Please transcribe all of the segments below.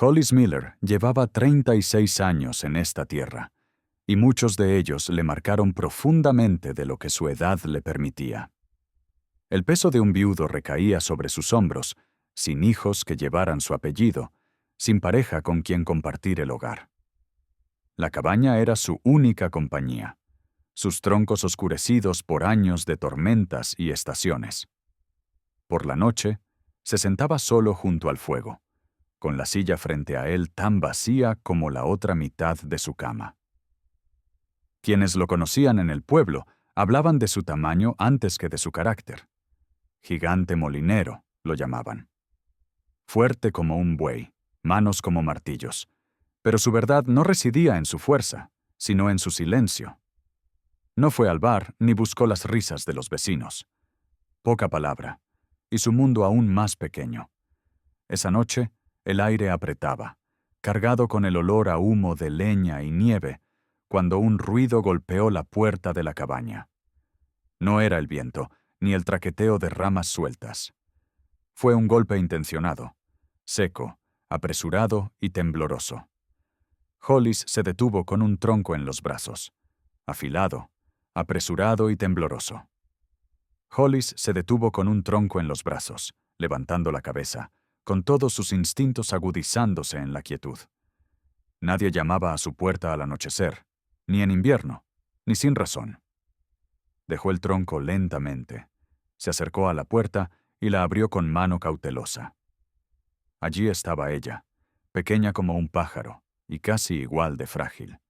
Hollis Miller llevaba 36 años en esta tierra, y muchos de ellos le marcaron profundamente de lo que su edad le permitía. El peso de un viudo recaía sobre sus hombros, sin hijos que llevaran su apellido, sin pareja con quien compartir el hogar. La cabaña era su única compañía, sus troncos oscurecidos por años de tormentas y estaciones. Por la noche, se sentaba solo junto al fuego, con la silla frente a él tan vacía como la otra mitad de su cama. Quienes lo conocían en el pueblo hablaban de su tamaño antes que de su carácter. Gigante molinero, lo llamaban. Fuerte como un buey, manos como martillos. Pero su verdad no residía en su fuerza, sino en su silencio. No fue al bar ni buscó las risas de los vecinos. Poca palabra, y su mundo aún más pequeño. Esa noche, el aire apretaba, cargado con el olor a humo de leña y nieve, cuando un ruido golpeó la puerta de la cabaña. No era el viento, ni el traqueteo de ramas sueltas. Fue un golpe intencionado, seco, apresurado y tembloroso. Hollis se detuvo con un tronco en los brazos, afilado, apresurado y tembloroso. Hollis se detuvo con un tronco en los brazos, levantando la cabeza, con todos sus instintos agudizándose en la quietud. Nadie llamaba a su puerta al anochecer, ni en invierno, ni sin razón. Dejó el tronco lentamente, se acercó a la puerta y la abrió con mano cautelosa. Allí estaba ella, pequeña como un pájaro y casi igual de frágil.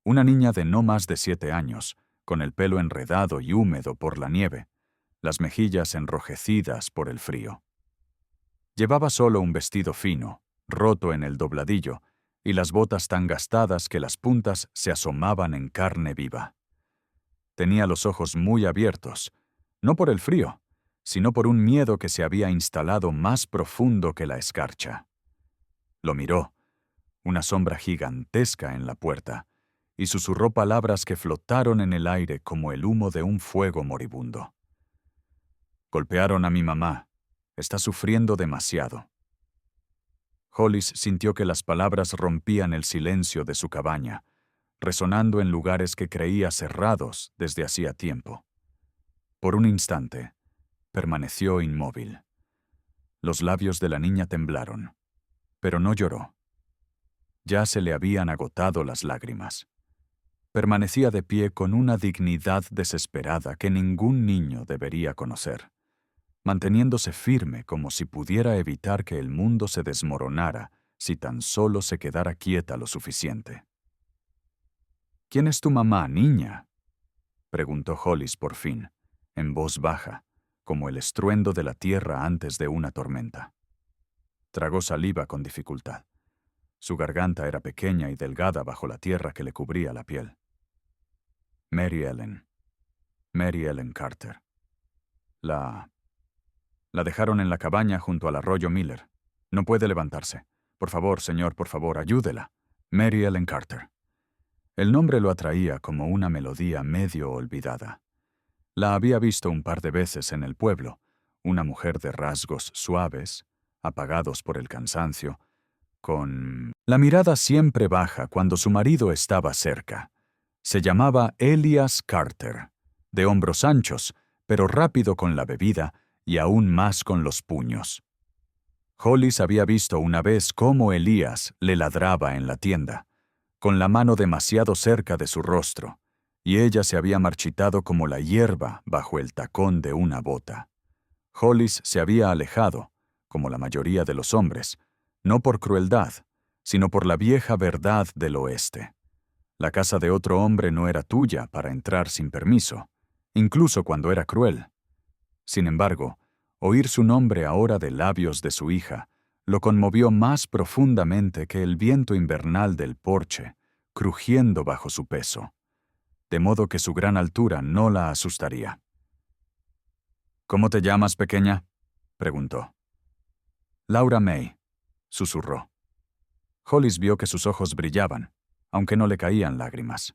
Una niña de no más de 7 años, con el pelo enredado y húmedo por la nieve, las mejillas enrojecidas por el frío. Llevaba solo un vestido fino, roto en el dobladillo, y las botas tan gastadas que las puntas se asomaban en carne viva. Tenía los ojos muy abiertos, no por el frío, sino por un miedo que se había instalado más profundo que la escarcha. Lo miró, una sombra gigantesca en la puerta, y susurró palabras que flotaron en el aire como el humo de un fuego moribundo. Golpearon a mi mamá. Está sufriendo demasiado. Hollis sintió que las palabras rompían el silencio de su cabaña, resonando en lugares que creía cerrados desde hacía tiempo. Por un instante, permaneció inmóvil. Los labios de la niña temblaron, pero no lloró. Ya se le habían agotado las lágrimas. Permanecía de pie con una dignidad desesperada que ningún niño debería conocer, manteniéndose firme como si pudiera evitar que el mundo se desmoronara si tan solo se quedara quieta lo suficiente. «¿Quién es tu mamá, niña?», preguntó Hollis por fin, en voz baja, como el estruendo de la tierra antes de una tormenta. Tragó saliva con dificultad. Su garganta era pequeña y delgada bajo la tierra que le cubría la piel. Mary Ellen Carter. La dejaron en la cabaña junto al arroyo Miller. No puede levantarse. Por favor, señor, por favor, ayúdela. Mary Ellen Carter. El nombre lo atraía como una melodía medio olvidada. La había visto un par de veces en el pueblo, una mujer de rasgos suaves, apagados por el cansancio, con la mirada siempre baja cuando su marido estaba cerca. Se llamaba Elias Carter, de hombros anchos, pero rápido con la bebida y aún más con los puños. Hollis había visto una vez cómo Elías le ladraba en la tienda, con la mano demasiado cerca de su rostro, y ella se había marchitado como la hierba bajo el tacón de una bota. Hollis se había alejado, como la mayoría de los hombres, no por crueldad, sino por la vieja verdad del oeste. La casa de otro hombre no era tuya para entrar sin permiso, incluso cuando era cruel. Sin embargo, oír su nombre ahora de labios de su hija lo conmovió más profundamente que el viento invernal del porche, crujiendo bajo su peso, de modo que su gran altura no la asustaría. «¿Cómo te llamas, pequeña?», preguntó. «Laura May», susurró. Hollis vio que sus ojos brillaban, aunque no le caían lágrimas.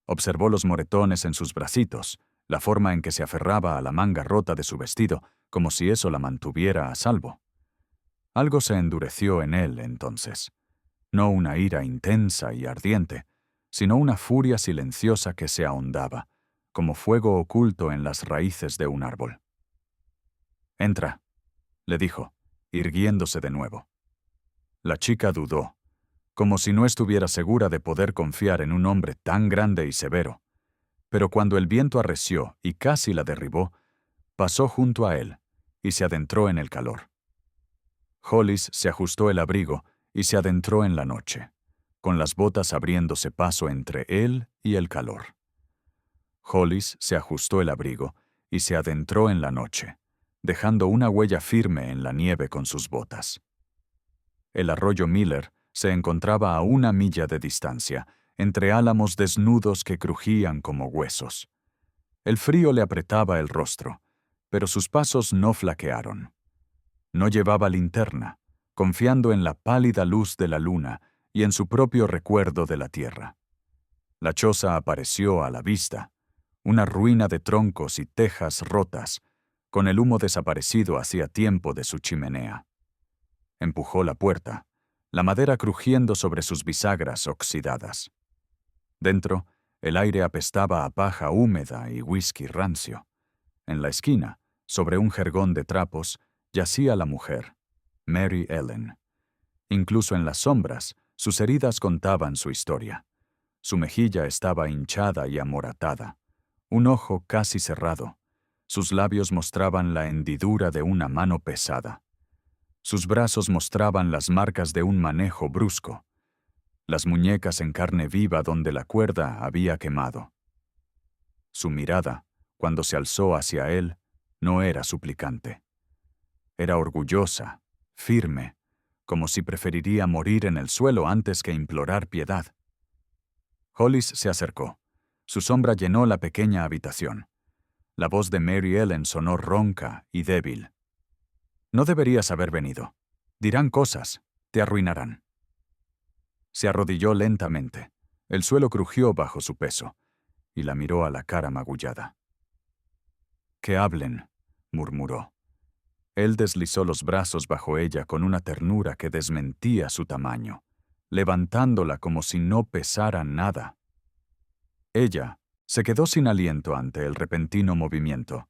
Observó los moretones en sus bracitos, la forma en que se aferraba a la manga rota de su vestido, como si eso la mantuviera a salvo. Algo se endureció en él entonces. No una ira intensa y ardiente, sino una furia silenciosa que se ahondaba, como fuego oculto en las raíces de un árbol. «Entra», le dijo, irguiéndose de nuevo. La chica dudó, como si no estuviera segura de poder confiar en un hombre tan grande y severo. Pero cuando el viento arreció y casi la derribó, pasó junto a él y se adentró en el calor. Hollis se ajustó el abrigo y se adentró en la noche, con las botas abriéndose paso entre él y el calor. Hollis se ajustó el abrigo y se adentró en la noche, dejando una huella firme en la nieve con sus botas. El arroyo Miller se encontraba a 1 milla de distancia, entre álamos desnudos que crujían como huesos. El frío le apretaba el rostro, pero sus pasos no flaquearon. No llevaba linterna, confiando en la pálida luz de la luna y en su propio recuerdo de la tierra. La choza apareció a la vista, una ruina de troncos y tejas rotas, con el humo desaparecido hacía tiempo de su chimenea. Empujó la puerta, la madera crujiendo sobre sus bisagras oxidadas. Dentro, el aire apestaba a paja húmeda y whisky rancio. En la esquina, sobre un jergón de trapos, yacía la mujer, Mary Ellen. Incluso en las sombras, sus heridas contaban su historia. Su mejilla estaba hinchada y amoratada, un ojo casi cerrado. Sus labios mostraban la hendidura de una mano pesada. Sus brazos mostraban las marcas de un manejo brusco, las muñecas en carne viva donde la cuerda había quemado. Su mirada, cuando se alzó hacia él, no era suplicante. Era orgullosa, firme, como si preferiría morir en el suelo antes que implorar piedad. Hollis se acercó. Su sombra llenó la pequeña habitación. La voz de Mary Ellen sonó ronca y débil. «No deberías haber venido. Dirán cosas, te arruinarán». Se arrodilló lentamente. El suelo crujió bajo su peso, y la miró a la cara magullada. «Que hablen», murmuró. Él deslizó los brazos bajo ella con una ternura que desmentía su tamaño, levantándola como si no pesara nada. Ella se quedó sin aliento ante el repentino movimiento,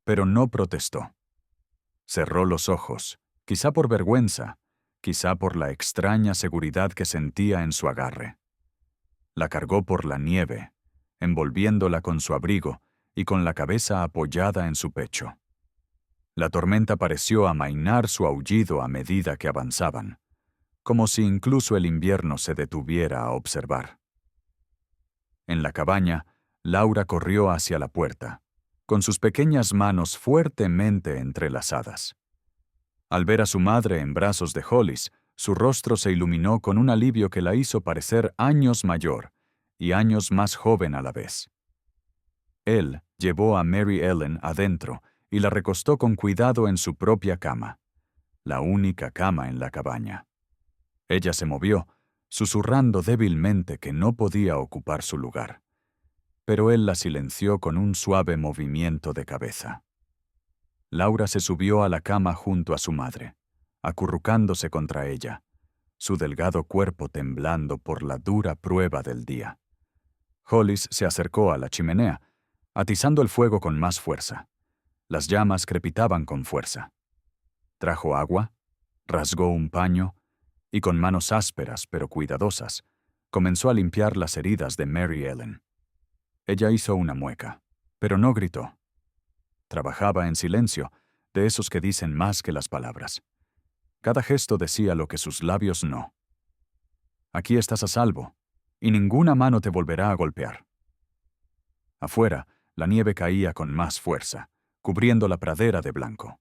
pero no protestó. Cerró los ojos, quizá por vergüenza, quizá por la extraña seguridad que sentía en su agarre. La cargó por la nieve, envolviéndola con su abrigo y con la cabeza apoyada en su pecho. La tormenta pareció amainar su aullido a medida que avanzaban, como si incluso el invierno se detuviera a observar. En la cabaña, Laura corrió hacia la puerta, con sus pequeñas manos fuertemente entrelazadas. Al ver a su madre en brazos de Hollis, su rostro se iluminó con un alivio que la hizo parecer años mayor y años más joven a la vez. Él llevó a Mary Ellen adentro y la recostó con cuidado en su propia cama, la única cama en la cabaña. Ella se movió, susurrando débilmente que no podía ocupar su lugar, pero él la silenció con un suave movimiento de cabeza. Laura se subió a la cama junto a su madre, acurrucándose contra ella, su delgado cuerpo temblando por la dura prueba del día. Hollis se acercó a la chimenea, atizando el fuego con más fuerza. Las llamas crepitaban con fuerza. Trajo agua, rasgó un paño y con manos ásperas pero cuidadosas, comenzó a limpiar las heridas de Mary Ellen. Ella hizo una mueca, pero no gritó. Trabajaba en silencio, de esos que dicen más que las palabras. Cada gesto decía lo que sus labios no. «Aquí estás a salvo, y ninguna mano te volverá a golpear». Afuera, la nieve caía con más fuerza, cubriendo la pradera de blanco.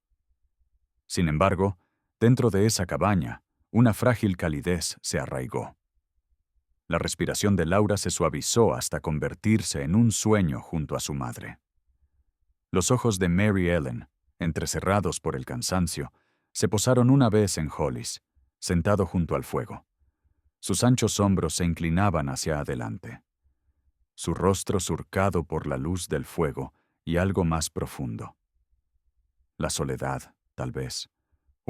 Sin embargo, dentro de esa cabaña, una frágil calidez se arraigó. La respiración de Laura se suavizó hasta convertirse en un sueño junto a su madre. Los ojos de Mary Ellen, entrecerrados por el cansancio, se posaron una vez en Hollis, sentado junto al fuego. Sus anchos hombros se inclinaban hacia adelante. Su rostro surcado por la luz del fuego y algo más profundo. La soledad, tal vez,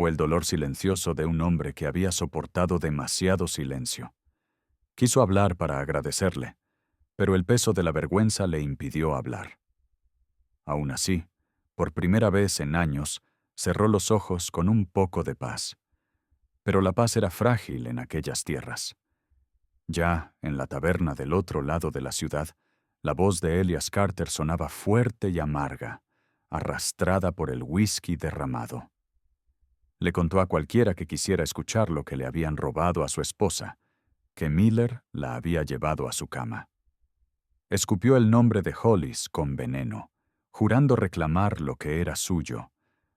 o el dolor silencioso de un hombre que había soportado demasiado silencio. Quiso hablar para agradecerle, pero el peso de la vergüenza le impidió hablar. Aún así, por primera vez en años, cerró los ojos con un poco de paz. Pero la paz era frágil en aquellas tierras. Ya, en la taberna del otro lado de la ciudad, la voz de Elias Carter sonaba fuerte y amarga, arrastrada por el whisky derramado. Le contó a cualquiera que quisiera escuchar lo que le habían robado a su esposa, que Miller la había llevado a su cama. Escupió el nombre de Hollis con veneno, jurando reclamar lo que era suyo,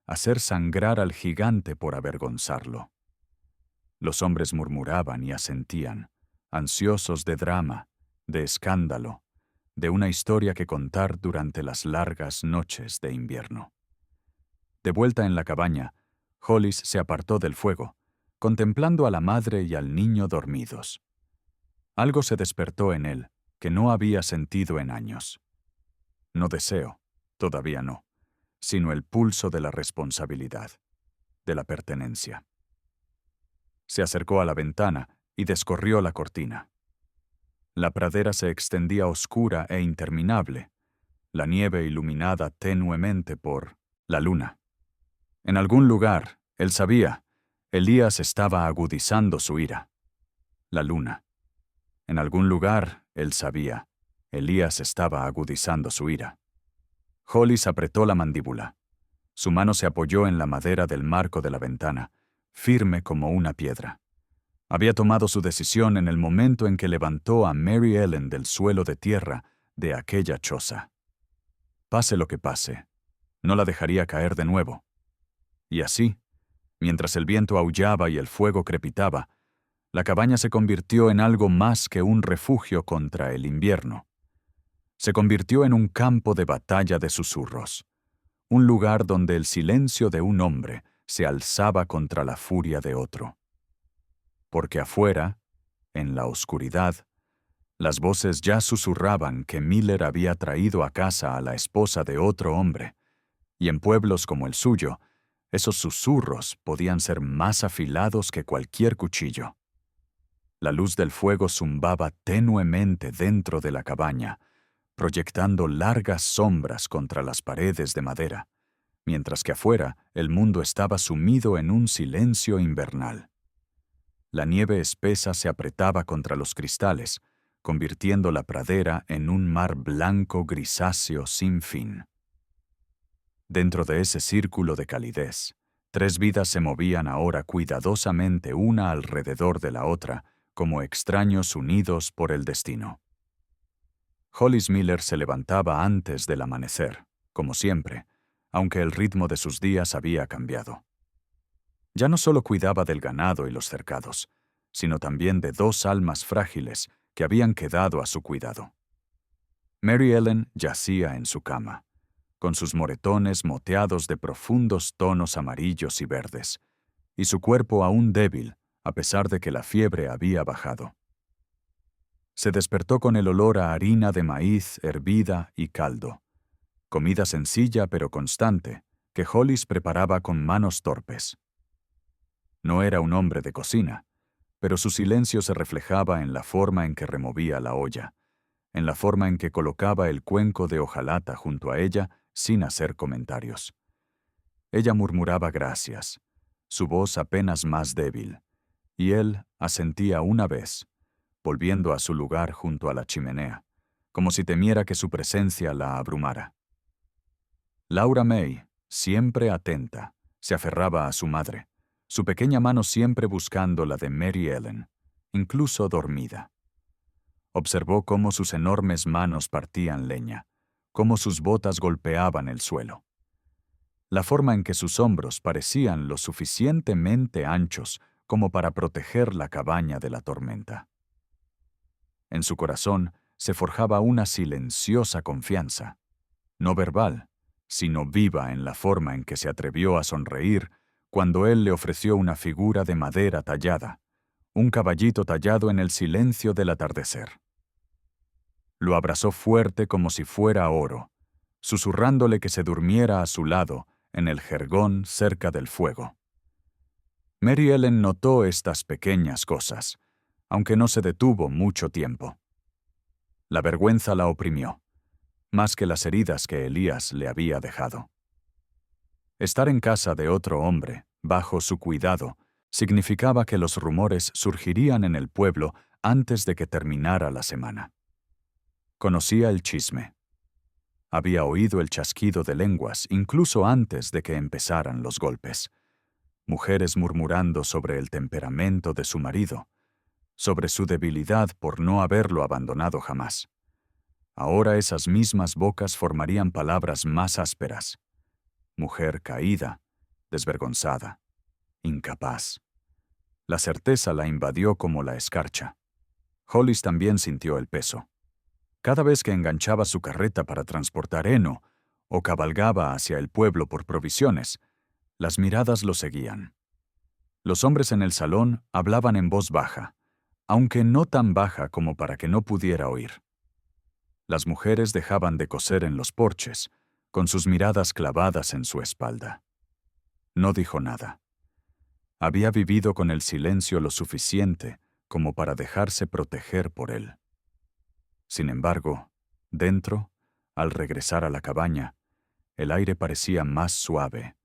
hacer sangrar al gigante por avergonzarlo. Los hombres murmuraban y asentían, ansiosos de drama, de escándalo, de una historia que contar durante las largas noches de invierno. De vuelta en la cabaña, Hollis se apartó del fuego, contemplando a la madre y al niño dormidos. Algo se despertó en él que no había sentido en años. No deseo, todavía no, sino el pulso de la responsabilidad, de la pertenencia. Se acercó a la ventana y descorrió la cortina. La pradera se extendía oscura e interminable, la nieve iluminada tenuemente por la luna. En algún lugar, él sabía, Elías estaba agudizando su ira. La luna. En algún lugar, él sabía, Elías estaba agudizando su ira. Hollis apretó la mandíbula. Su mano se apoyó en la madera del marco de la ventana, firme como una piedra. Había tomado su decisión en el momento en que levantó a Mary Ellen del suelo de tierra de aquella choza. Pase lo que pase, no la dejaría caer de nuevo. Y así, mientras el viento aullaba y el fuego crepitaba, la cabaña se convirtió en algo más que un refugio contra el invierno. Se convirtió en un campo de batalla de susurros, un lugar donde el silencio de un hombre se alzaba contra la furia de otro. Porque afuera, en la oscuridad, las voces ya susurraban que Miller había traído a casa a la esposa de otro hombre, y en pueblos como el suyo, esos susurros podían ser más afilados que cualquier cuchillo. La luz del fuego zumbaba tenuemente dentro de la cabaña, proyectando largas sombras contra las paredes de madera, mientras que afuera el mundo estaba sumido en un silencio invernal. La nieve espesa se apretaba contra los cristales, convirtiendo la pradera en un mar blanco grisáceo sin fin. Dentro de ese círculo de calidez, 3 vidas se movían ahora cuidadosamente una alrededor de la otra, como extraños unidos por el destino. Hollis Miller se levantaba antes del amanecer, como siempre, aunque el ritmo de sus días había cambiado. Ya no solo cuidaba del ganado y los cercados, sino también de 2 almas frágiles que habían quedado a su cuidado. Mary Ellen yacía en su cama, con sus moretones moteados de profundos tonos amarillos y verdes, y su cuerpo aún débil, a pesar de que la fiebre había bajado. Se despertó con el olor a harina de maíz hervida y caldo, comida sencilla pero constante, que Hollis preparaba con manos torpes. No era un hombre de cocina, pero su silencio se reflejaba en la forma en que removía la olla, en la forma en que colocaba el cuenco de hojalata junto a ella sin hacer comentarios. Ella murmuraba gracias, su voz apenas más débil, y él asentía una vez, volviendo a su lugar junto a la chimenea, como si temiera que su presencia la abrumara. Laura May, siempre atenta, se aferraba a su madre, su pequeña mano siempre buscando la de Mary Ellen, incluso dormida. Observó cómo sus enormes manos partían leña, cómo sus botas golpeaban el suelo. La forma en que sus hombros parecían lo suficientemente anchos como para proteger la cabaña de la tormenta. En su corazón se forjaba una silenciosa confianza, no verbal, sino viva en la forma en que se atrevió a sonreír cuando él le ofreció una figura de madera tallada, un caballito tallado en el silencio del atardecer. Lo abrazó fuerte como si fuera oro, susurrándole que se durmiera a su lado en el jergón cerca del fuego. Mary Ellen notó estas pequeñas cosas, aunque no se detuvo mucho tiempo. La vergüenza la oprimió, más que las heridas que Elías le había dejado. Estar en casa de otro hombre, bajo su cuidado, significaba que los rumores surgirían en el pueblo antes de que terminara la semana. Conocía el chisme. Había oído el chasquido de lenguas incluso antes de que empezaran los golpes. Mujeres murmurando sobre el temperamento de su marido, sobre su debilidad por no haberlo abandonado jamás. Ahora esas mismas bocas formarían palabras más ásperas. Mujer caída, desvergonzada, incapaz. La certeza la invadió como la escarcha. Hollis también sintió el peso. Cada vez que enganchaba su carreta para transportar heno o cabalgaba hacia el pueblo por provisiones, las miradas lo seguían. Los hombres en el salón hablaban en voz baja, aunque no tan baja como para que no pudiera oír. Las mujeres dejaban de coser en los porches, con sus miradas clavadas en su espalda. No dijo nada. Había vivido con el silencio lo suficiente como para dejarse proteger por él. Sin embargo, dentro, al regresar a la cabaña, el aire parecía más suave,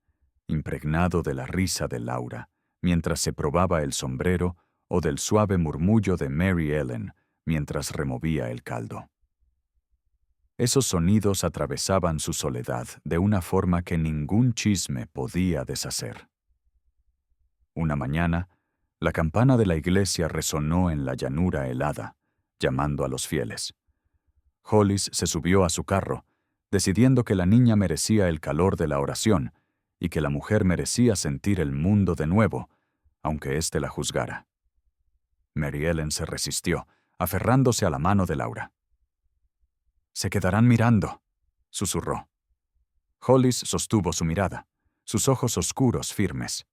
impregnado de la risa de Laura, mientras se probaba el sombrero o del suave murmullo de Mary Ellen mientras removía el caldo. Esos sonidos atravesaban su soledad de una forma que ningún chisme podía deshacer. Una mañana, la campana de la iglesia resonó en la llanura helada, llamando a los fieles. Hollis se subió a su carro, decidiendo que la niña merecía el calor de la oración y que la mujer merecía sentir el mundo de nuevo, aunque éste la juzgara. Mary Ellen se resistió, aferrándose a la mano de Laura. «Se quedarán mirando», susurró. Hollis sostuvo su mirada, sus ojos oscuros firmes.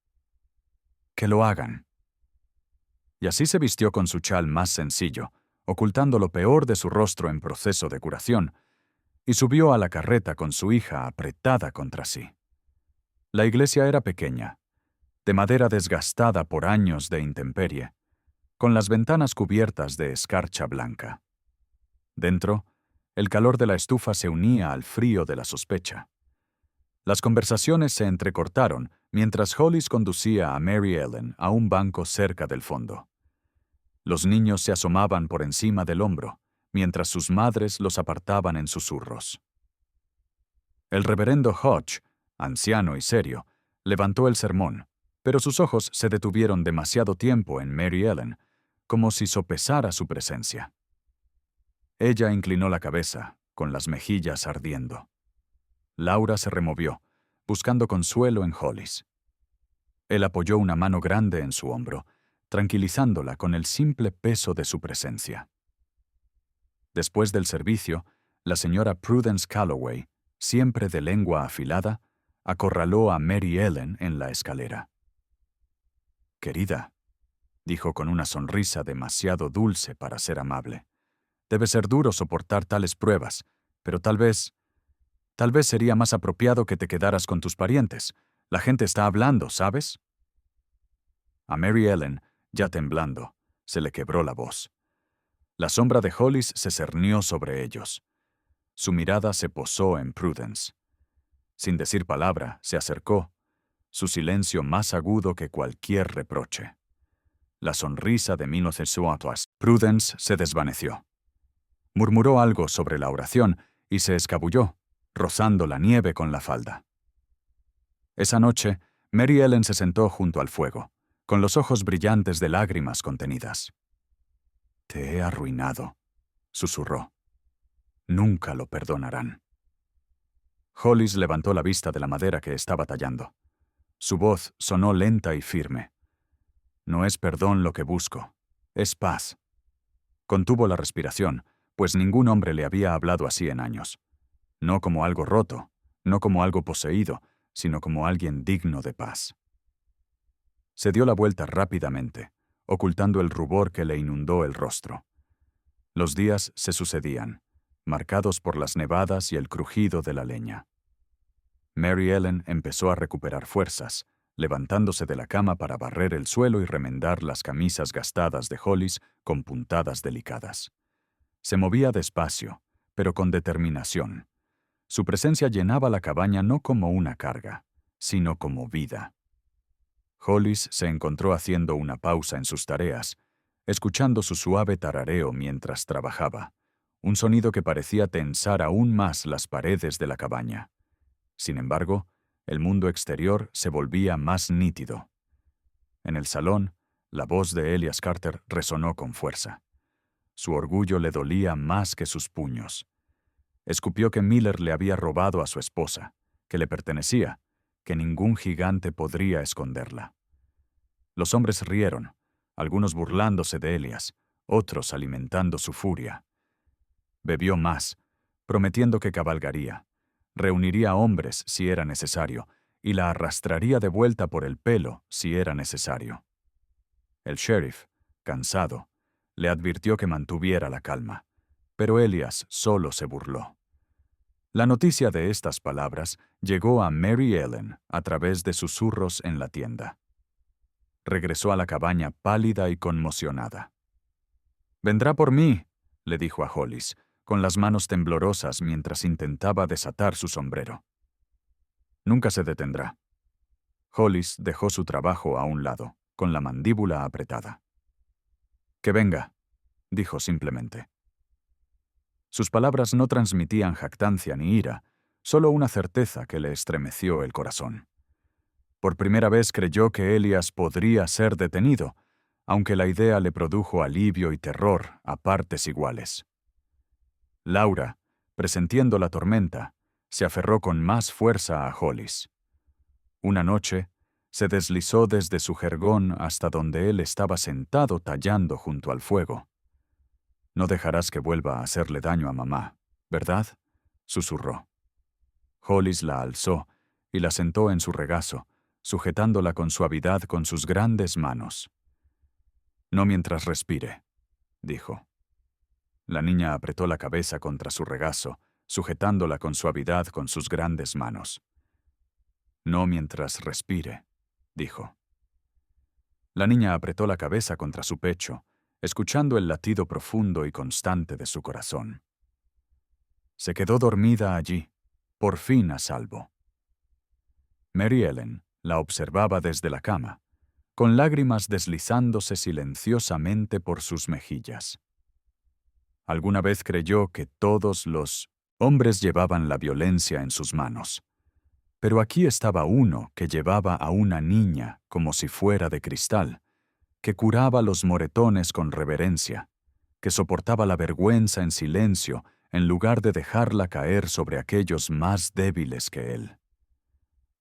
«Que lo hagan». Y así se vistió con su chal más sencillo, ocultando lo peor de su rostro en proceso de curación, y subió a la carreta con su hija apretada contra sí. La iglesia era pequeña, de madera desgastada por años de intemperie, con las ventanas cubiertas de escarcha blanca. Dentro, el calor de la estufa se unía al frío de la sospecha. Las conversaciones se entrecortaron mientras Hollis conducía a Mary Ellen a un banco cerca del fondo. Los niños se asomaban por encima del hombro, mientras sus madres los apartaban en susurros. El reverendo Hodge, anciano y serio, levantó el sermón, pero sus ojos se detuvieron demasiado tiempo en Mary Ellen, como si sopesara su presencia. Ella inclinó la cabeza, con las mejillas ardiendo. Laura se removió, buscando consuelo en Hollis. Él apoyó una mano grande en su hombro, tranquilizándola con el simple peso de su presencia. Después del servicio, la señora Prudence Calloway, siempre de lengua afilada, acorraló a Mary Ellen en la escalera. «Querida», dijo con una sonrisa demasiado dulce para ser amable, «debe ser duro soportar tales pruebas, pero tal vez sería más apropiado que te quedaras con tus parientes. La gente está hablando, ¿sabes?» A Mary Ellen, ya temblando, se le quebró la voz. La sombra de Hollis se cernió sobre ellos. Su mirada se posó en Prudence. Sin decir palabra, se acercó, su silencio más agudo que cualquier reproche. La sonrisa de 1900. Prudence se desvaneció. Murmuró algo sobre la oración y se escabulló, rozando la nieve con la falda. Esa noche, Mary Ellen se sentó junto al fuego, con los ojos brillantes de lágrimas contenidas. «Te he arruinado», susurró. «Nunca lo perdonarán». Hollis levantó la vista de la madera que estaba tallando. Su voz sonó lenta y firme. «No es perdón lo que busco, es paz». Contuvo la respiración, pues ningún hombre le había hablado así en años. No como algo roto, no como algo poseído, sino como alguien digno de paz. Se dio la vuelta rápidamente, ocultando el rubor que le inundó el rostro. Los días se sucedían, marcados por las nevadas y el crujido de la leña. Mary Ellen empezó a recuperar fuerzas, levantándose de la cama para barrer el suelo y remendar las camisas gastadas de Hollis con puntadas delicadas. Se movía despacio, pero con determinación. Su presencia llenaba la cabaña no como una carga, sino como vida. Hollis se encontró haciendo una pausa en sus tareas, escuchando su suave tarareo mientras trabajaba, un sonido que parecía tensar aún más las paredes de la cabaña. Sin embargo, el mundo exterior se volvía más nítido. En el salón, la voz de Elias Carter resonó con fuerza. Su orgullo le dolía más que sus puños. Escupió que Miller le había robado a su esposa, que le pertenecía, que ningún gigante podría esconderla. Los hombres rieron, algunos burlándose de Elias, otros alimentando su furia. Bebió más, prometiendo que cabalgaría, reuniría hombres si era necesario, y la arrastraría de vuelta por el pelo si era necesario. El sheriff, cansado, le advirtió que mantuviera la calma, pero Elias solo se burló. La noticia de estas palabras llegó a Mary Ellen a través de susurros en la tienda. Regresó a la cabaña pálida y conmocionada. «Vendrá por mí», le dijo a Hollis, con las manos temblorosas mientras intentaba desatar su sombrero. «Nunca se detendrá». Hollis dejó su trabajo a un lado, con la mandíbula apretada. «Que venga», dijo simplemente. Sus palabras no transmitían jactancia ni ira, solo una certeza que le estremeció el corazón. Por primera vez creyó que Elias podría ser detenido, aunque la idea le produjo alivio y terror a partes iguales. Laura, presentiendo la tormenta, se aferró con más fuerza a Hollis. Una noche, se deslizó desde su jergón hasta donde él estaba sentado tallando junto al fuego. «No dejarás que vuelva a hacerle daño a mamá, ¿verdad?», susurró. Hollis la alzó y la sentó en su regazo, sujetándola con suavidad con sus grandes manos. «No mientras respire», dijo. La niña apretó la cabeza contra su regazo, sujetándola con suavidad con sus grandes manos. «No mientras respire», dijo. La niña apretó la cabeza contra su pecho, escuchando el latido profundo y constante de su corazón. Se quedó dormida allí, por fin a salvo. Mary Ellen la observaba desde la cama, con lágrimas deslizándose silenciosamente por sus mejillas. Alguna vez creyó que todos los hombres llevaban la violencia en sus manos, pero aquí estaba uno que llevaba a una niña como si fuera de cristal, que curaba los moretones con reverencia, que soportaba la vergüenza en silencio en lugar de dejarla caer sobre aquellos más débiles que él.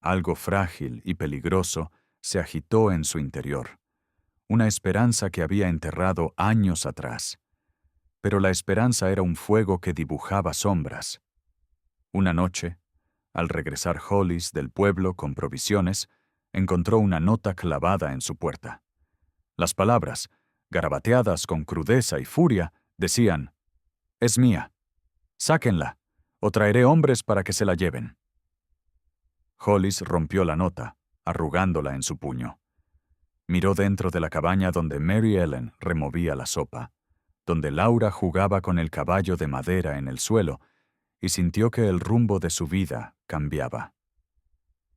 Algo frágil y peligroso se agitó en su interior, una esperanza que había enterrado años atrás. Pero la esperanza era un fuego que dibujaba sombras. Una noche, al regresar Hollis del pueblo con provisiones, encontró una nota clavada en su puerta. Las palabras, garabateadas con crudeza y furia, decían: «Es mía. Sáquenla, o traeré hombres para que se la lleven». Hollis rompió la nota, arrugándola en su puño. Miró dentro de la cabaña donde Mary Ellen removía la sopa, donde Laura jugaba con el caballo de madera en el suelo, y sintió que el rumbo de su vida cambiaba.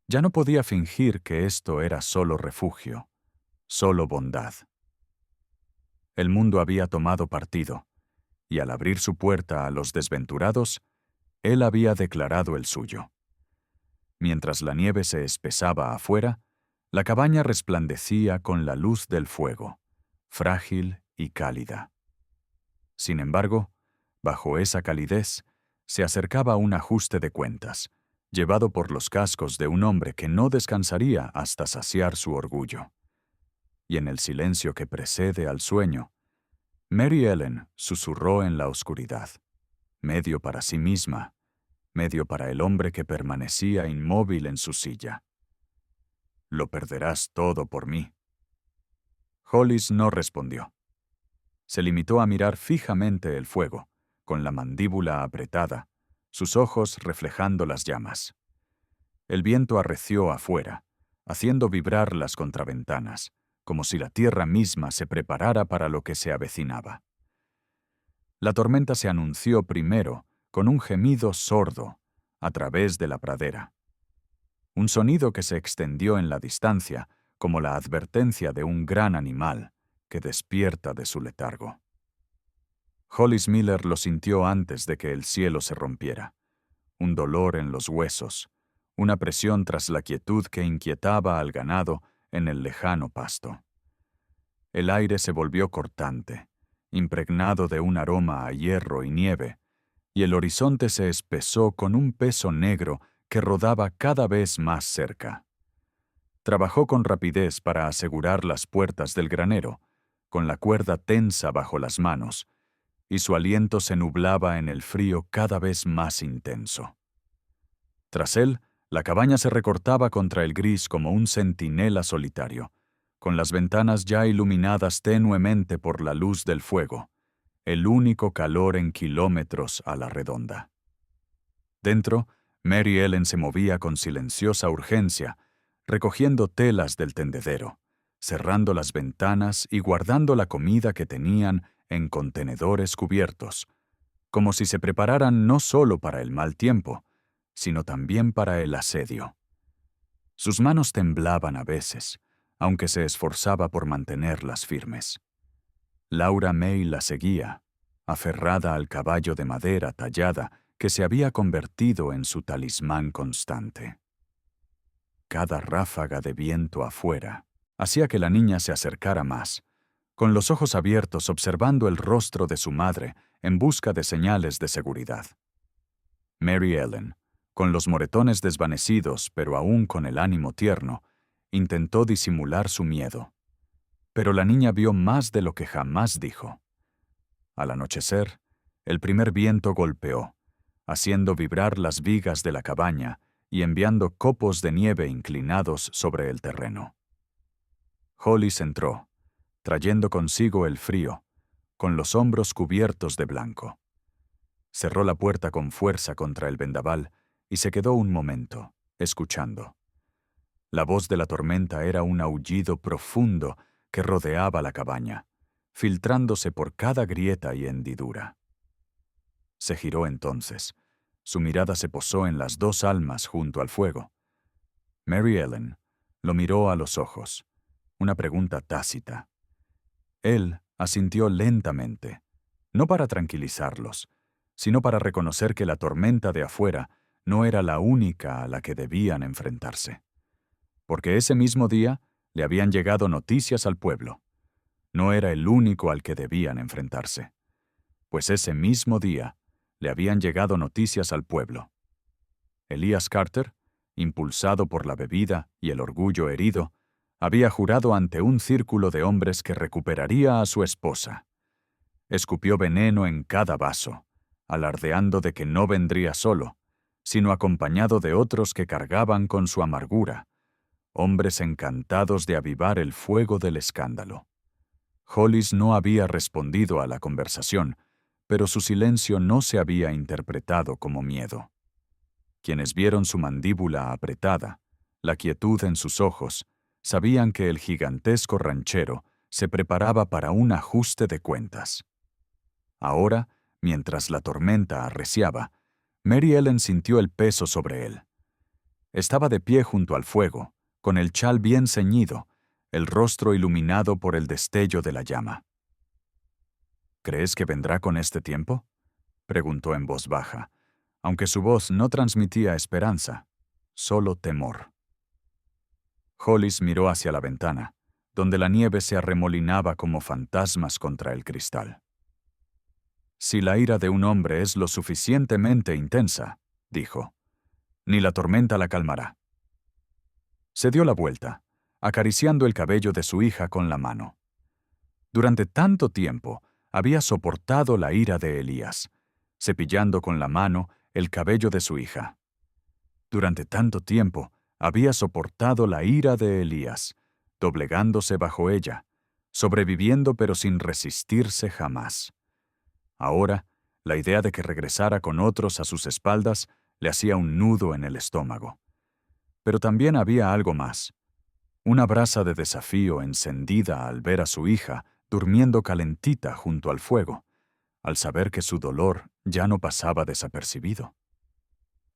Ya no podía fingir que esto era solo refugio, solo bondad. El mundo había tomado partido, y al abrir su puerta a los desventurados, él había declarado el suyo. Mientras la nieve se espesaba afuera, la cabaña resplandecía con la luz del fuego, frágil y cálida. Sin embargo, bajo esa calidez, se acercaba un ajuste de cuentas, llevado por los cascos de un hombre que no descansaría hasta saciar su orgullo. Y en el silencio que precede al sueño, Mary Ellen susurró en la oscuridad, medio para sí misma, medio para el hombre que permanecía inmóvil en su silla: «Lo perderás todo por mí». Hollis no respondió. Se limitó a mirar fijamente el fuego, con la mandíbula apretada, sus ojos reflejando las llamas. El viento arreció afuera, haciendo vibrar las contraventanas, como si la tierra misma se preparara para lo que se avecinaba. La tormenta se anunció primero con un gemido sordo a través de la pradera. Un sonido que se extendió en la distancia como la advertencia de un gran animal que despierta de su letargo. Hollis Miller lo sintió antes de que el cielo se rompiera. Un dolor en los huesos, una presión tras la quietud que inquietaba al ganado en el lejano pasto. El aire se volvió cortante, impregnado de un aroma a hierro y nieve, y el horizonte se espesó con un peso negro que rodaba cada vez más cerca. Trabajó con rapidez para asegurar las puertas del granero, con la cuerda tensa bajo las manos, y su aliento se nublaba en el frío cada vez más intenso. Tras él, la cabaña se recortaba contra el gris como un centinela solitario, con las ventanas ya iluminadas tenuemente por la luz del fuego, el único calor en kilómetros a la redonda. Dentro, Mary Ellen se movía con silenciosa urgencia, recogiendo telas del tendedero, cerrando las ventanas y guardando la comida que tenían en contenedores cubiertos, como si se prepararan no solo para el mal tiempo, sino también para el asedio. Sus manos temblaban a veces, aunque se esforzaba por mantenerlas firmes. Laura May la seguía, aferrada al caballo de madera tallada que se había convertido en su talismán constante. Cada ráfaga de viento afuera hacía que la niña se acercara más, con los ojos abiertos observando el rostro de su madre en busca de señales de seguridad. Mary Ellen, con los moretones desvanecidos pero aún con el ánimo tierno, intentó disimular su miedo. Pero la niña vio más de lo que jamás dijo. Al anochecer, el primer viento golpeó, haciendo vibrar las vigas de la cabaña y enviando copos de nieve inclinados sobre el terreno. Hollis entró, trayendo consigo el frío, con los hombros cubiertos de blanco. Cerró la puerta con fuerza contra el vendaval y se quedó un momento, escuchando. La voz de la tormenta era un aullido profundo que rodeaba la cabaña, filtrándose por cada grieta y hendidura. Se giró entonces. Su mirada se posó en las dos almas junto al fuego. Mary Ellen lo miró a los ojos, una pregunta tácita. Él asintió lentamente, no para tranquilizarlos, sino para reconocer que la tormenta de afuera no era la única a la que debían enfrentarse. Porque ese mismo día le habían llegado noticias al pueblo. No era el único al que debían enfrentarse. Pues ese mismo día le habían llegado noticias al pueblo. Elias Carter, impulsado por la bebida y el orgullo herido, había jurado ante un círculo de hombres que recuperaría a su esposa. Escupió veneno en cada vaso, alardeando de que no vendría solo, sino acompañado de otros que cargaban con su amargura, hombres encantados de avivar el fuego del escándalo. Hollis no había respondido a la conversación, pero su silencio no se había interpretado como miedo. Quienes vieron su mandíbula apretada, la quietud en sus ojos, sabían que el gigantesco ranchero se preparaba para un ajuste de cuentas. Ahora, mientras la tormenta arreciaba, Mary Ellen sintió el peso sobre él. Estaba de pie junto al fuego, con el chal bien ceñido, el rostro iluminado por el destello de la llama. ¿Crees que vendrá con este tiempo?, preguntó en voz baja, aunque su voz no transmitía esperanza, solo temor. Hollis miró hacia la ventana, donde la nieve se arremolinaba como fantasmas contra el cristal. Si la ira de un hombre es lo suficientemente intensa, dijo, ni la tormenta la calmará. Se dio la vuelta, acariciando el cabello de su hija con la mano. Durante tanto tiempo había soportado la ira de Elías, cepillando con la mano el cabello de su hija. Durante tanto tiempo había soportado la ira de Elías, doblegándose bajo ella, sobreviviendo pero sin resistirse jamás. Ahora, la idea de que regresara con otros a sus espaldas le hacía un nudo en el estómago. Pero también había algo más, una brasa de desafío encendida al ver a su hija durmiendo calentita junto al fuego, al saber que su dolor ya no pasaba desapercibido.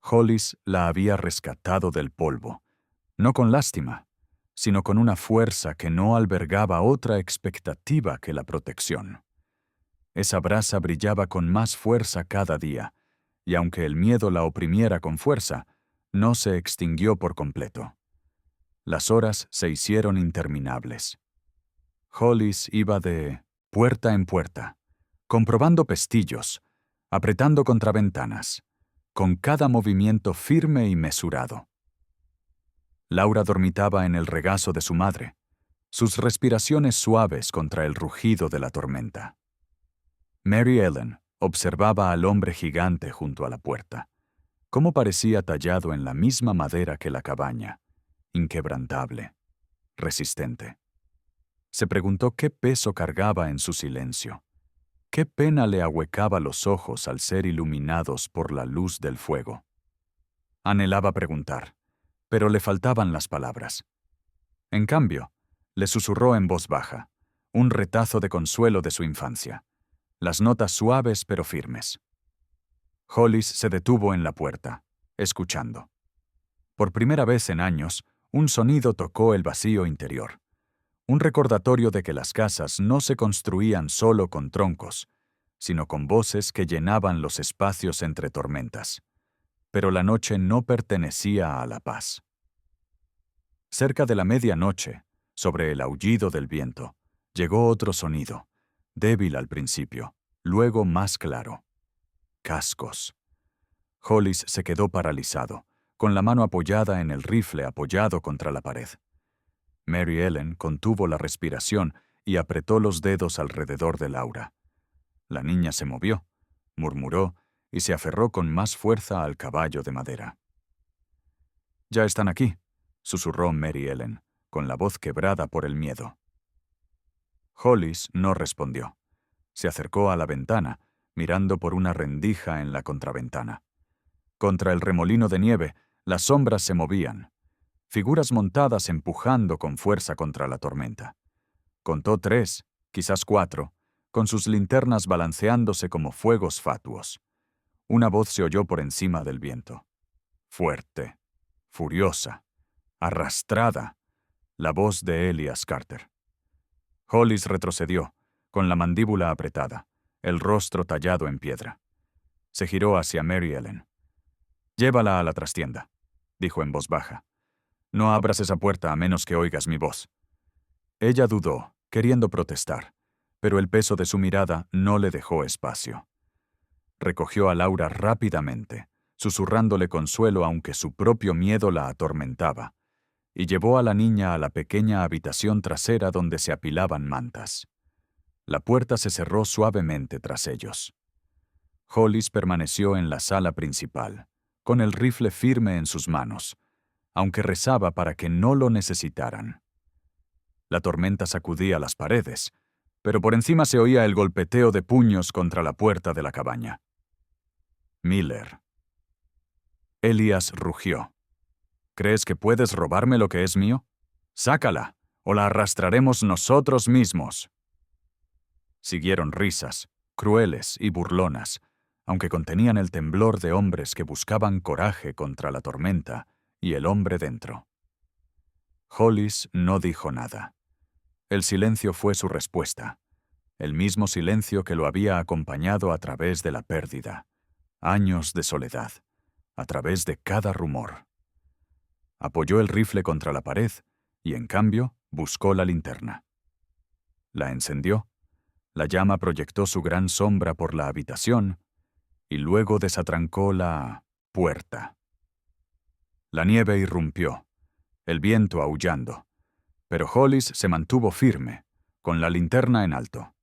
Hollis la había rescatado del polvo, no con lástima, sino con una fuerza que no albergaba otra expectativa que la protección. Esa brasa brillaba con más fuerza cada día, y aunque el miedo la oprimiera con fuerza, no se extinguió por completo. Las horas se hicieron interminables. Hollis iba de puerta en puerta, comprobando pestillos, apretando contra ventanas, con cada movimiento firme y mesurado. Laura dormitaba en el regazo de su madre, sus respiraciones suaves contra el rugido de la tormenta. Mary Ellen observaba al hombre gigante junto a la puerta, cómo parecía tallado en la misma madera que la cabaña, inquebrantable, resistente. Se preguntó qué peso cargaba en su silencio, qué pena le ahuecaba los ojos al ser iluminados por la luz del fuego. Anhelaba preguntar, pero le faltaban las palabras. En cambio, le susurró en voz baja, un retazo de consuelo de su infancia, las notas suaves pero firmes. Hollis se detuvo en la puerta, escuchando. Por primera vez en años, un sonido tocó el vacío interior, un recordatorio de que las casas no se construían solo con troncos, sino con voces que llenaban los espacios entre tormentas. Pero la noche no pertenecía a la paz. Cerca de la medianoche, sobre el aullido del viento, llegó otro sonido, débil al principio, luego más claro. Cascos. Hollis se quedó paralizado, con la mano apoyada en el rifle apoyado contra la pared. Mary Ellen contuvo la respiración y apretó los dedos alrededor de Laura. La niña se movió, murmuró y se aferró con más fuerza al caballo de madera. «Ya están aquí», susurró Mary Ellen, con la voz quebrada por el miedo. Hollis no respondió. Se acercó a la ventana, mirando por una rendija en la contraventana. Contra el remolino de nieve, las sombras se movían, figuras montadas empujando con fuerza contra la tormenta. Contó 3, quizás 4, con sus linternas balanceándose como fuegos fatuos. Una voz se oyó por encima del viento. Fuerte, furiosa, arrastrada, la voz de Elias Carter. Hollis retrocedió, con la mandíbula apretada, el rostro tallado en piedra. Se giró hacia Mary Ellen. «Llévala a la trastienda», dijo en voz baja. «No abras esa puerta a menos que oigas mi voz». Ella dudó, queriendo protestar, pero el peso de su mirada no le dejó espacio. Recogió a Laura rápidamente, susurrándole consuelo aunque su propio miedo la atormentaba, y llevó a la niña a la pequeña habitación trasera donde se apilaban mantas. La puerta se cerró suavemente tras ellos. Hollis permaneció en la sala principal, con el rifle firme en sus manos, aunque rezaba para que no lo necesitaran. La tormenta sacudía las paredes, pero por encima se oía el golpeteo de puños contra la puerta de la cabaña. Miller. Elias rugió. «¿Crees que puedes robarme lo que es mío? Sácala, o la arrastraremos nosotros mismos». Siguieron risas, crueles y burlonas, aunque contenían el temblor de hombres que buscaban coraje contra la tormenta y el hombre dentro. Hollis no dijo nada. El silencio fue su respuesta, el mismo silencio que lo había acompañado a través de la pérdida, años de soledad, a través de cada rumor. Apoyó el rifle contra la pared y, en cambio, buscó la linterna. La encendió, la llama proyectó su gran sombra por la habitación y luego desatrancó la puerta. La nieve irrumpió, el viento aullando, pero Hollis se mantuvo firme, con la linterna en alto.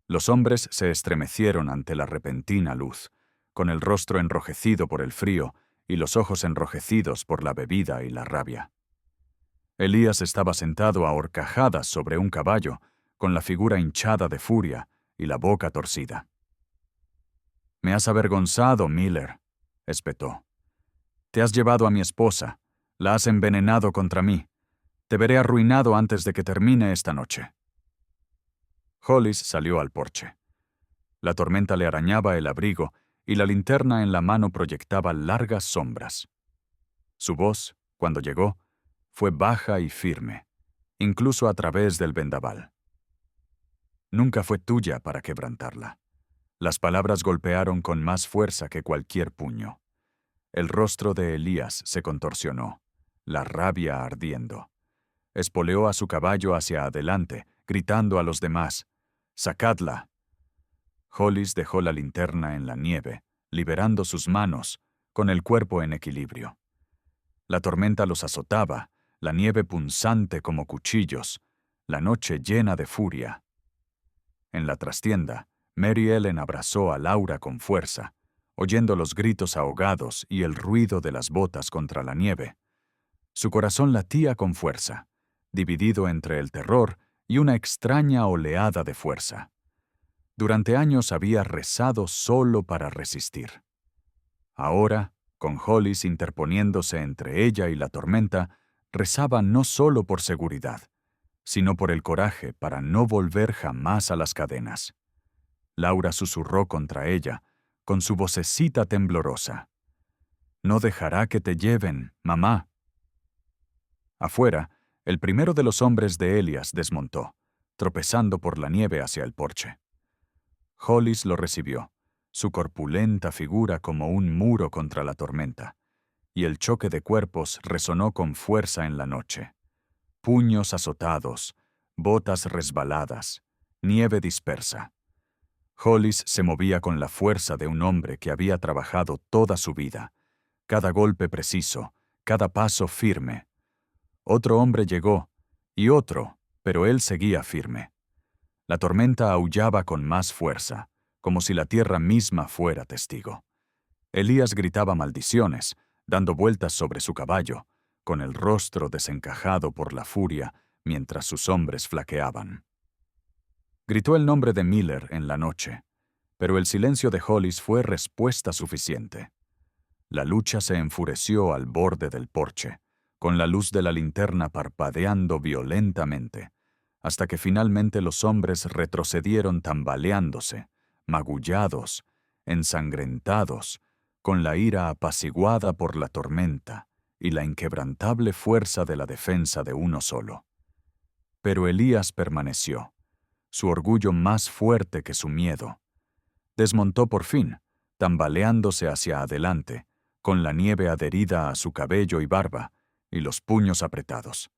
Los hombres se estremecieron ante la repentina luz, con el rostro enrojecido por el frío y los ojos enrojecidos por la bebida y la rabia. Elías estaba sentado a horcajadas sobre un caballo, con la figura hinchada de furia y la boca torcida. «Me has avergonzado, Miller», espetó. «Te has llevado a mi esposa, la has envenenado contra mí. Te veré arruinado antes de que termine esta noche. Hollis salió al porche. La tormenta le arañaba el abrigo y la linterna en la mano proyectaba largas sombras. Su voz, cuando llegó, fue baja y firme, incluso a través del vendaval. Nunca fue tuya para quebrantarla. Las palabras golpearon con más fuerza que cualquier puño. El rostro de Elías se contorsionó, la rabia ardiendo. Espoleó a su caballo hacia adelante, gritando a los demás: «¡Sacadla!». Hollis dejó la linterna en la nieve, liberando sus manos, con el cuerpo en equilibrio. La tormenta los azotaba, la nieve punzante como cuchillos, la noche llena de furia. En la trastienda, Mary Ellen abrazó a Laura con fuerza, oyendo los gritos ahogados y el ruido de las botas contra la nieve. Su corazón latía con fuerza, dividido entre el terror y una extraña oleada de fuerza. Durante años había rezado solo para resistir. Ahora, con Hollis interponiéndose entre ella y la tormenta, rezaba no solo por seguridad, sino por el coraje para no volver jamás a las cadenas. Laura susurró contra ella, con su vocecita temblorosa: «No dejará que te lleven, mamá». Afuera, el primero de los hombres de Elias desmontó, tropezando por la nieve hacia el porche. Hollis lo recibió, su corpulenta figura como un muro contra la tormenta, y el choque de cuerpos resonó con fuerza en la noche. Puños azotados, botas resbaladas, nieve dispersa. Hollis se movía con la fuerza de un hombre que había trabajado toda su vida, cada golpe preciso, cada paso firme. Otro hombre llegó, y otro, pero él seguía firme. La tormenta aullaba con más fuerza, como si la tierra misma fuera testigo. Elías gritaba maldiciones, dando vueltas sobre su caballo, con el rostro desencajado por la furia, mientras sus hombres flaqueaban. Gritó el nombre de Miller en la noche, pero el silencio de Hollis fue respuesta suficiente. La lucha se enfureció al borde del porche, con la luz de la linterna parpadeando violentamente, hasta que finalmente los hombres retrocedieron tambaleándose, magullados, ensangrentados, con la ira apaciguada por la tormenta y la inquebrantable fuerza de la defensa de uno solo. Pero Elías permaneció, su orgullo más fuerte que su miedo. Desmontó por fin, tambaleándose hacia adelante, con la nieve adherida a su cabello y barba, y los puños apretados.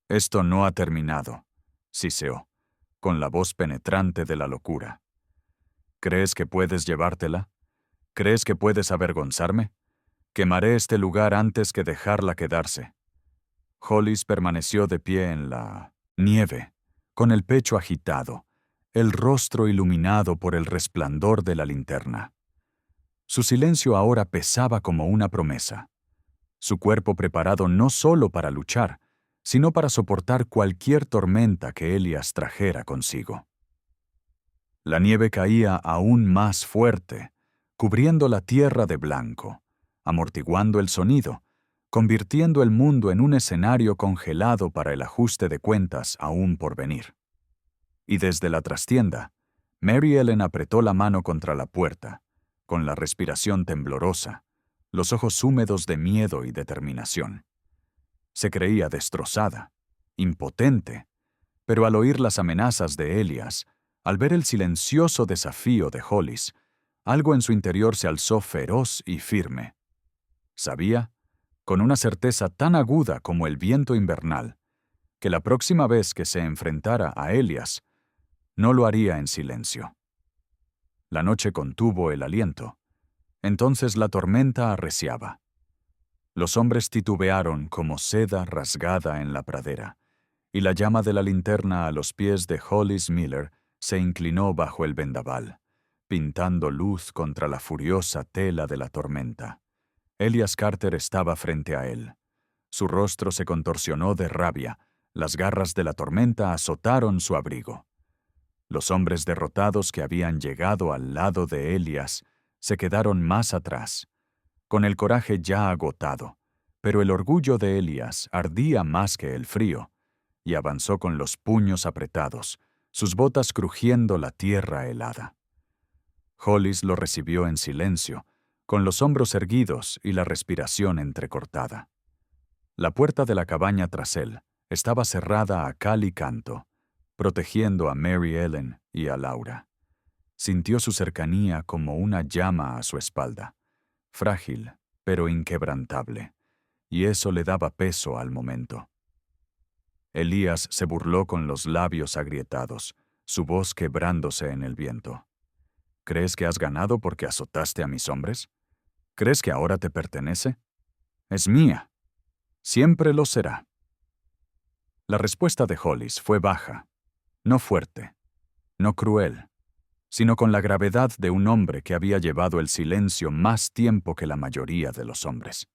«Esto no ha terminado», siseó, con la voz penetrante de la locura. «¿Crees que puedes llevártela? ¿Crees que puedes avergonzarme? Quemaré este lugar antes que dejarla quedarse». Hollis permaneció de pie en la nieve, con el pecho agitado, el rostro iluminado por el resplandor de la linterna. Su silencio ahora pesaba como una promesa. Su cuerpo preparado no solo para luchar, sino para soportar cualquier tormenta que Elías trajera consigo. La nieve caía aún más fuerte, cubriendo la tierra de blanco, amortiguando el sonido, convirtiendo el mundo en un escenario congelado para el ajuste de cuentas aún por venir. Y desde la trastienda, Mary Ellen apretó la mano contra la puerta, con la respiración temblorosa, los ojos húmedos de miedo y determinación. Se creía destrozada, impotente, pero al oír las amenazas de Elías, al ver el silencioso desafío de Hollis, algo en su interior se alzó feroz y firme. Sabía, con una certeza tan aguda como el viento invernal, que la próxima vez que se enfrentara a Elías, no lo haría en silencio. La noche contuvo el aliento. Entonces la tormenta arreciaba. Los hombres titubearon como seda rasgada en la pradera, y la llama de la linterna a los pies de Hollis Miller se inclinó bajo el vendaval, pintando luz contra la furiosa tela de la tormenta. Elías Carter estaba frente a él. Su rostro se contorsionó de rabia, las garras de la tormenta azotaron su abrigo. Los hombres derrotados que habían llegado al lado de Elías se quedaron más atrás, con el coraje ya agotado, Pero el orgullo de Elías ardía más que el frío, y avanzó con los puños apretados, sus botas crujiendo la tierra helada. Hollis lo recibió en silencio, con los hombros erguidos y la respiración entrecortada. La puerta de la cabaña tras él estaba cerrada a cal y canto, protegiendo a Mary Ellen y a Laura. Sintió su cercanía como una llama a su espalda, frágil pero inquebrantable, y eso le daba peso al momento. Elías se burló con los labios agrietados, su voz quebrándose en el viento. ¿Crees que has ganado porque azotaste a mis hombres? ¿Crees que ahora te pertenece? Es mía. Siempre lo será. La respuesta de Hollis fue baja, no fuerte, no cruel, sino con la gravedad de un hombre que había llevado el silencio más tiempo que la mayoría de los hombres.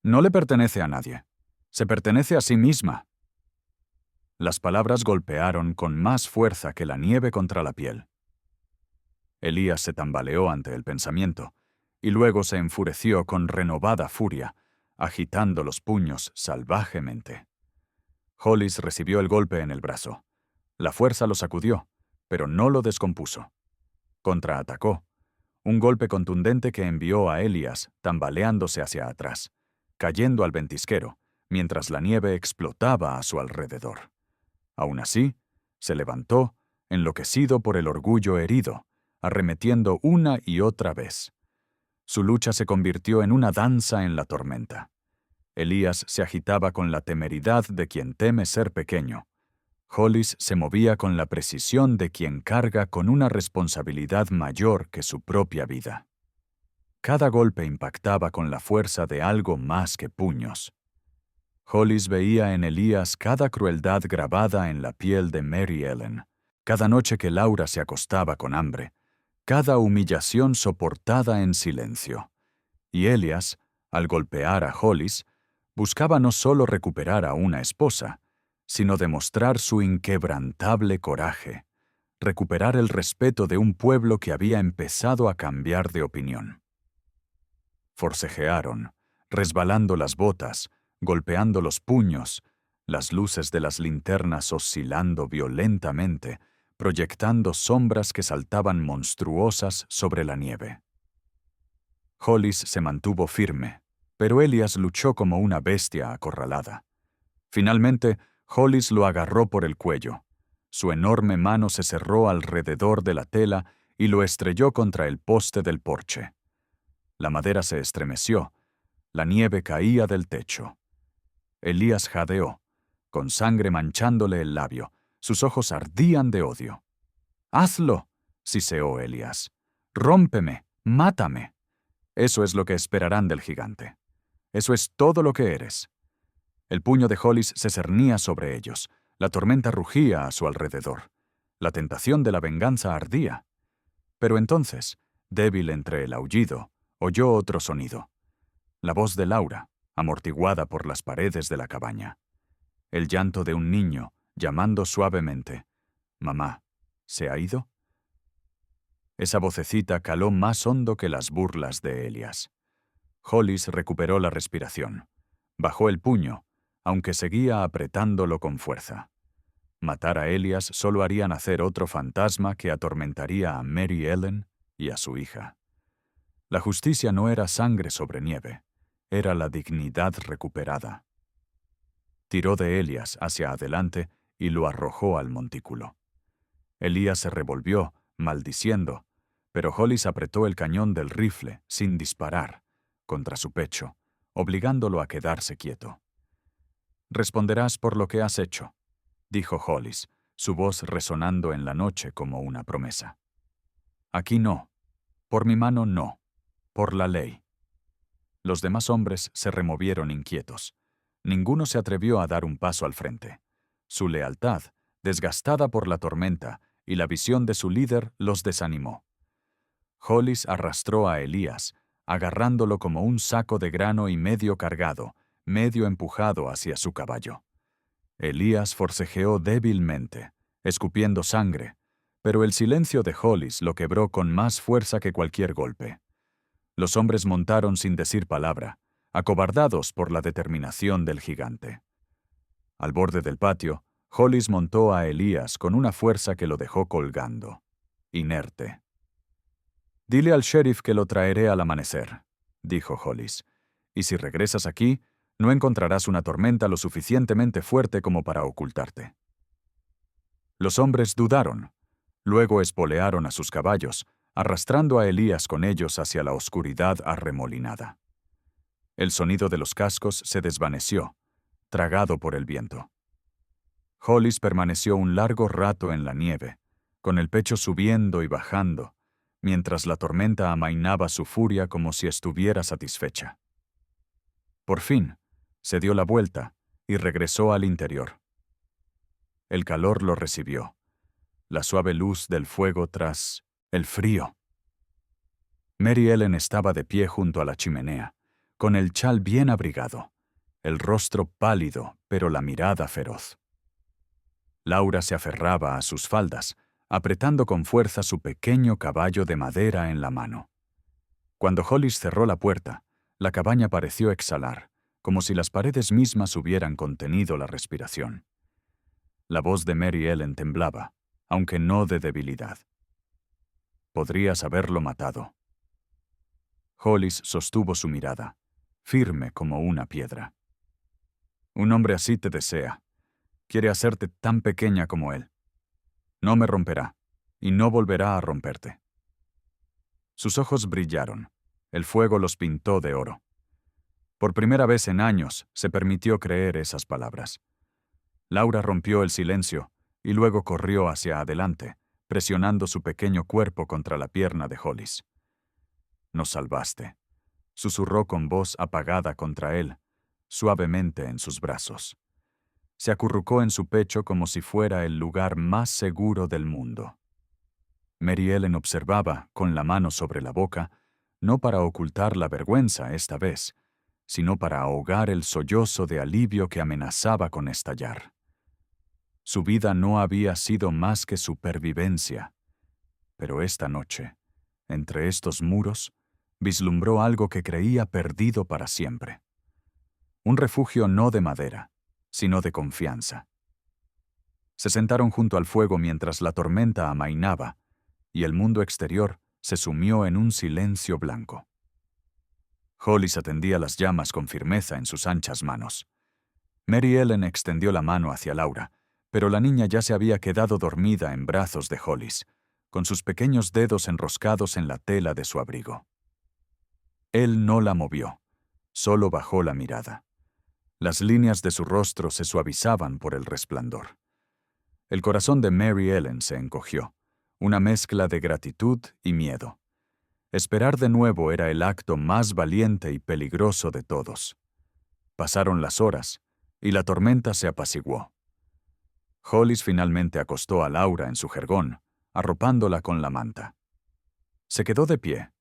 No le pertenece a nadie. Se pertenece a sí misma. Las palabras golpearon con más fuerza que la nieve contra la piel. Elías se tambaleó ante el pensamiento, y luego se enfureció con renovada furia, agitando los puños salvajemente. Hollis recibió el golpe en el brazo. La fuerza lo sacudió, pero no lo descompuso. Contraatacó, un golpe contundente que envió a Elías tambaleándose hacia atrás, cayendo al ventisquero, mientras la nieve explotaba a su alrededor. Aún así, se levantó, enloquecido por el orgullo herido, arremetiendo una y otra vez. Su lucha se convirtió en una danza en la tormenta. Elías se agitaba con la temeridad de quien teme ser pequeño. Hollis se movía con la precisión de quien carga con una responsabilidad mayor que su propia vida. Cada golpe impactaba con la fuerza de algo más que puños. Hollis veía en Elías cada crueldad grabada en la piel de Mary Ellen, cada noche que Laura se acostaba con hambre, cada humillación soportada en silencio. Y Elías, al golpear a Hollis, buscaba no solo recuperar a una esposa, sino demostrar su inquebrantable coraje, recuperar el respeto de un pueblo que había empezado a cambiar de opinión. Forcejearon, resbalando las botas, golpeando los puños, las luces de las linternas oscilando violentamente, proyectando sombras que saltaban monstruosas sobre la nieve. Hollis se mantuvo firme, pero Elías luchó como una bestia acorralada. Finalmente, Hollis lo agarró por el cuello. Su enorme mano se cerró alrededor de la tela y lo estrelló contra el poste del porche. La madera se estremeció, la nieve caía del techo. Elías jadeó, con sangre manchándole el labio. Sus ojos ardían de odio. «¡Hazlo!», siseó Elías. «Rómpeme, mátame». Eso es lo que esperarán del gigante. Eso es todo lo que eres. El puño de Hollis se cernía sobre ellos. La tormenta rugía a su alrededor. La tentación de la venganza ardía. Pero entonces, débil entre el aullido, oyó otro sonido. La voz de Laura, amortiguada por las paredes de la cabaña. El llanto de un niño, llamando suavemente. «Mamá, ¿se ha ido?». Esa vocecita caló más hondo que las burlas de Elías. Hollis recuperó la respiración. Bajó el puño, aunque seguía apretándolo con fuerza. Matar a Elías solo haría nacer otro fantasma que atormentaría a Mary Ellen y a su hija. La justicia no era sangre sobre nieve, era la dignidad recuperada. Tiró de Elías hacia adelante y lo arrojó al montículo. Elías se revolvió, maldiciendo, pero Hollis apretó el cañón del rifle, sin disparar, contra su pecho, obligándolo a quedarse quieto. «Responderás por lo que has hecho», dijo Hollis, su voz resonando en la noche como una promesa. «Aquí no. Por mi mano no. Por la ley». Los demás hombres se removieron inquietos. Ninguno se atrevió a dar un paso al frente. Su lealtad, desgastada por la tormenta, y la visión de su líder los desanimó. Hollis arrastró a Elías, agarrándolo como un saco de grano y medio cargado, medio empujado hacia su caballo. Elías forcejeó débilmente, escupiendo sangre, pero el silencio de Hollis lo quebró con más fuerza que cualquier golpe. Los hombres montaron sin decir palabra, acobardados por la determinación del gigante. Al borde del patio, Hollis montó a Elías con una fuerza que lo dejó colgando, inerte. «Dile al sheriff que lo traeré al amanecer», dijo Hollis, «y si regresas aquí, no encontrarás una tormenta lo suficientemente fuerte como para ocultarte». Los hombres dudaron. Luego espolearon a sus caballos, arrastrando a Elías con ellos hacia la oscuridad arremolinada. El sonido de los cascos se desvaneció, tragado por el viento. Hollis permaneció un largo rato en la nieve, con el pecho subiendo y bajando, mientras la tormenta amainaba su furia como si estuviera satisfecha. Por fin, se dio la vuelta y regresó al interior. El calor lo recibió, la suave luz del fuego tras el frío. Mary Ellen estaba de pie junto a la chimenea, con el chal bien abrigado, el rostro pálido, pero la mirada feroz. Laura se aferraba a sus faldas, apretando con fuerza su pequeño caballo de madera en la mano. Cuando Hollis cerró la puerta, la cabaña pareció exhalar, como si las paredes mismas hubieran contenido la respiración. La voz de Mary Ellen temblaba, aunque no de debilidad. Podrías haberlo matado. Hollis sostuvo su mirada, firme como una piedra. Un hombre así te desea. Quiere hacerte tan pequeña como él. No me romperá, y no volverá a romperte. Sus ojos brillaron. El fuego los pintó de oro. Por primera vez en años se permitió creer esas palabras. Laura rompió el silencio y luego corrió hacia adelante, presionando su pequeño cuerpo contra la pierna de Hollis. «Nos salvaste», susurró con voz apagada contra él, suavemente en sus brazos. Se acurrucó en su pecho como si fuera el lugar más seguro del mundo. Mary Ellen observaba, con la mano sobre la boca, no para ocultar la vergüenza esta vez, sino para ahogar el sollozo de alivio que amenazaba con estallar. Su vida no había sido más que supervivencia, pero esta noche, entre estos muros, vislumbró algo que creía perdido para siempre. Un refugio no de madera, sino de confianza. Se sentaron junto al fuego mientras la tormenta amainaba, y el mundo exterior se sumió en un silencio blanco. Hollis atendía las llamas con firmeza en sus anchas manos. Mary Ellen extendió la mano hacia Laura, pero la niña ya se había quedado dormida en brazos de Hollis, con sus pequeños dedos enroscados en la tela de su abrigo. Él no la movió, solo bajó la mirada. Las líneas de su rostro se suavizaban por el resplandor. El corazón de Mary Ellen se encogió, una mezcla de gratitud y miedo. Esperar de nuevo era el acto más valiente y peligroso de todos. Pasaron las horas, y la tormenta se apaciguó. Hollis finalmente acostó a Laura en su jergón, arropándola con la manta. Se quedó de pie,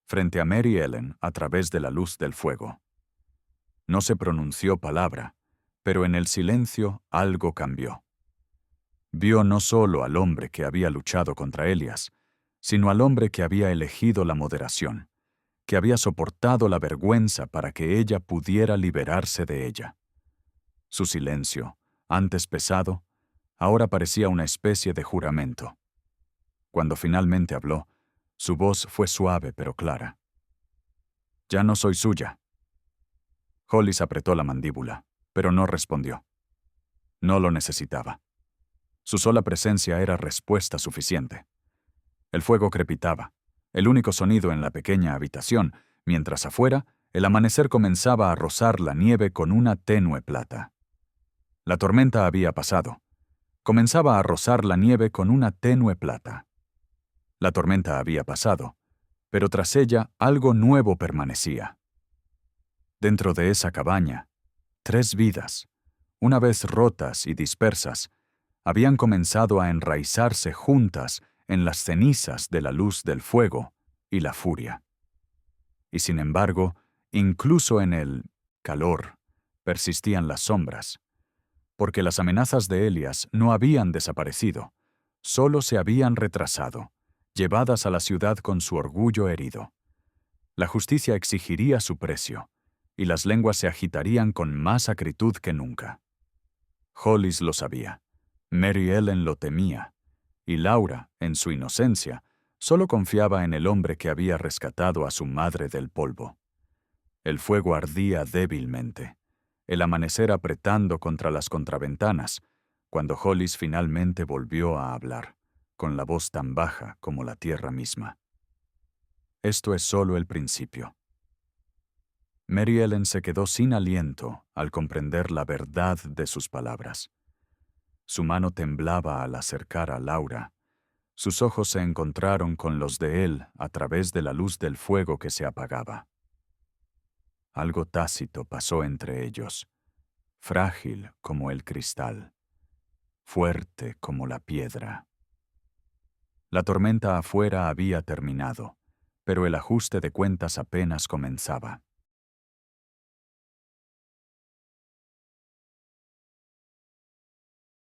frente a Mary Ellen a través de la luz del fuego. No se pronunció palabra, pero en el silencio algo cambió. Vio no solo al hombre que había luchado contra Elías, sino al hombre que había elegido la moderación, que había soportado la vergüenza para que ella pudiera liberarse de ella. Su silencio, antes pesado, ahora parecía una especie de juramento. Cuando finalmente habló, su voz fue suave pero clara. «Ya no soy suya». Hollis apretó la mandíbula, pero no respondió. No lo necesitaba. Su sola presencia era respuesta suficiente. El fuego crepitaba, el único sonido en la pequeña habitación, mientras afuera el amanecer comenzaba a rozar la nieve con una tenue plata. La tormenta había pasado. Comenzaba a rozar la nieve con una tenue plata. La tormenta había pasado, pero tras ella algo nuevo permanecía. Dentro de esa cabaña, 3 vidas, una vez rotas y dispersas, habían comenzado a enraizarse juntas en las cenizas de la luz del fuego y la furia. Y sin embargo, incluso en el calor, persistían las sombras, porque las amenazas de Elías no habían desaparecido, solo se habían retrasado, llevadas a la ciudad con su orgullo herido. La justicia exigiría su precio, y las lenguas se agitarían con más acritud que nunca. Hollis lo sabía, Mary Ellen lo temía, y Laura, en su inocencia, solo confiaba en el hombre que había rescatado a su madre del polvo. El fuego ardía débilmente, el amanecer apretando contra las contraventanas, cuando Hollis finalmente volvió a hablar, con la voz tan baja como la tierra misma. Esto es solo el principio. Mary Ellen se quedó sin aliento al comprender la verdad de sus palabras. Su mano temblaba al acercar a Laura. Sus ojos se encontraron con los de él a través de la luz del fuego que se apagaba. Algo tácito pasó entre ellos, frágil como el cristal, fuerte como la piedra. La tormenta afuera había terminado, pero el ajuste de cuentas apenas comenzaba.